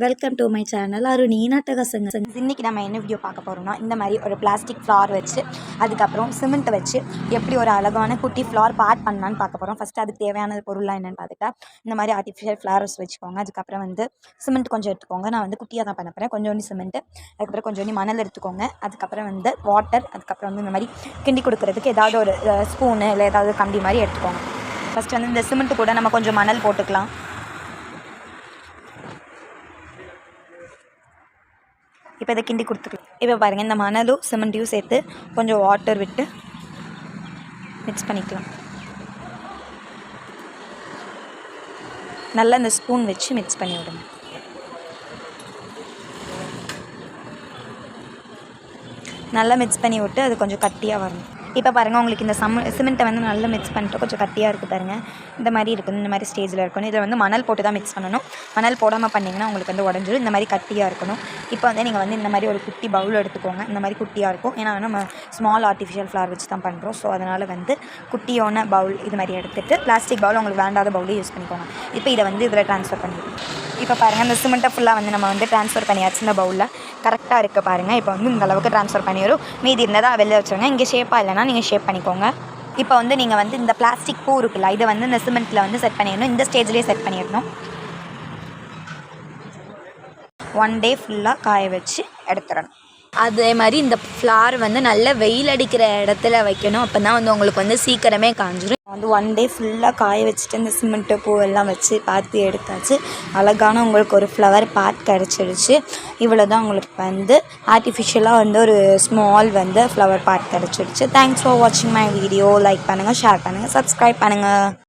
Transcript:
Welcome to my channel அருணி நாட்டகசங்க. இன்றைக்கி நம்ம என்ன வீடியோ பார்க்க போகிறோம்னா, இந்த மாதிரி ஒரு பிளாஸ்டிக் ஃப்ளார் வச்சு அதுக்கப்புறம் சிமெண்ட்டை வச்சு எப்படி ஒரு அழகான குட்டி ஃப்ளார் பார்ட் பண்ணலான்னு பார்க்க போகிறோம். ஃபஸ்ட்டு அதுக்கு தேவையான பொருள்லாம் என்னென்னு பார்த்துட்டா, இந்த மாதிரி ஆர்டிஃபிஷியல் ஃப்ளார்ஸ் வச்சுக்கோங்க. அதுக்கப்புறம் சிமெண்ட் கொஞ்சம் எடுத்துக்கோங்க. நான் குட்டியாக தான் பண்ண போகிறேன். கொஞ்சோண்டு சிமெண்ட்டு, அதுக்கப்புறம் கொஞ்சோண்டு மணல் எடுத்துக்கோங்க. அதுக்கப்புறம் வாட்டர், அதுக்கப்புறம் இந்த மாதிரி கிண்டி கொடுக்குறதுக்கு ஏதாவது ஒரு ஸ்பூனு இல்லை ஏதாவது கம்பி மாதிரி எடுத்துக்கோங்க. ஃபஸ்ட்டு இந்த சிமெண்ட்டு கூட நம்ம கொஞ்சம் மணல் போட்டுக்கலாம். இப்போ இதை கிண்டி கொடுத்துக்கலாம். இப்போ பாருங்கள், இந்த மணலும் சிமெண்ட்டையும் சேர்த்து கொஞ்சம் வாட்டர் விட்டு மிக்ஸ் பண்ணிக்கலாம். நல்லா இந்த ஸ்பூன் வச்சு மிக்ஸ் பண்ணி விடுங்க. நல்லா மிக்ஸ் பண்ணி விட்டு அது கொஞ்சம் கட்டியாக வரணும். இப்போ பாருங்கள், உங்களுக்கு இந்த சிமெண்ட்டை நல்லா மிக்ஸ் பண்ணிட்டு கொஞ்சம் கட்டியாக இருக்குது பாருங்கள். இந்த மாதிரி இருக்கணும், இந்த மாதிரி ஸ்டேஜில் இருக்கணும். இதில் மணல் போட்டு தான் மிக்ஸ் பண்ணணும். மணல் போடாமல் பண்ணிங்கன்னா உங்களுக்கு உடஞ்சிடும். இந்த மாதிரி கட்டியாக இருக்கணும். இப்போ நீங்கள் இந்த மாதிரி ஒரு குட்டி பவுல் எடுத்துக்கோங்க. இந்த மாதிரி குட்டியாக இருக்கும். ஏன்னா நம்ம ஸ்மால் ஆர்டிஃபிஷியல் ஃப்ளார் வச்சு தான் பண்ணுறோம். ஸோ அதனால் குட்டியான பவுல் இது மாதிரி எடுத்துகிட்டு, பிளாஸ்டிக் பவுல் உங்களுக்கு வேண்டாத பவுலே யூஸ் பண்ணிக்கோங்க. இப்போ இதை இதில் ட்ரான்ஸ்ஃபர் பண்ணிடுவோம். இப்போ பாருங்கள், இந்த சிமெண்ட்டை ஃபுல்லாக நம்ம ட்ரான்ஸ்ஃபர் பண்ணியாச்சு. இந்த பவுலில் கரெக்டாக இருக்குது பாருங்கள். இப்போ இந்த அளவுக்கு ட்ரான்ஸ்ஃபர் பண்ணிடும். மீதி இருந்ததாக வெளில வச்சுருங்க. இங்கே ஷேப்பாக இல்லைனா நீங்கள் ஷேப் பண்ணிக்கோங்க. இப்போ நீங்கள் இந்த பிளாஸ்டிக் பூ இருக்குல்ல, இதை இந்த சிமெண்ட்டில் செட் பண்ணிடணும். இந்த ஸ்டேஜ்லேயே செட் பண்ணிடணும். 1 day ஃபுல்லாக காய வச்சு எடுத்துடணும். அதே மாதிரி இந்த ஃப்ளார் நல்ல வெயில் அடிக்கிற இடத்துல வைக்கணும். அப்போ தான் உங்களுக்கு சீக்கிரமே காஞ்சிடும். 1 day ஃபுல்லாக காய வச்சுட்டு இந்த சிமெண்ட்டு பூவெல்லாம் வச்சு பார்த்து எடுத்தாச்சு. அழகான உங்களுக்கு ஒரு ஃப்ளவர் பார்ட் கிடச்சிருச்சு. இவ்வளோ தான் உங்களுக்கு ஆர்டிஃபிஷியலாக ஒரு ஸ்மால் ஃப்ளவர் பார்ட் கிடச்சிருச்சு. தேங்க்ஸ் ஃபார் வாட்சிங் மை வீடியோ. லைக் பண்ணுங்கள், ஷேர் பண்ணுங்கள், சப்ஸ்கிரைப் பண்ணுங்கள்.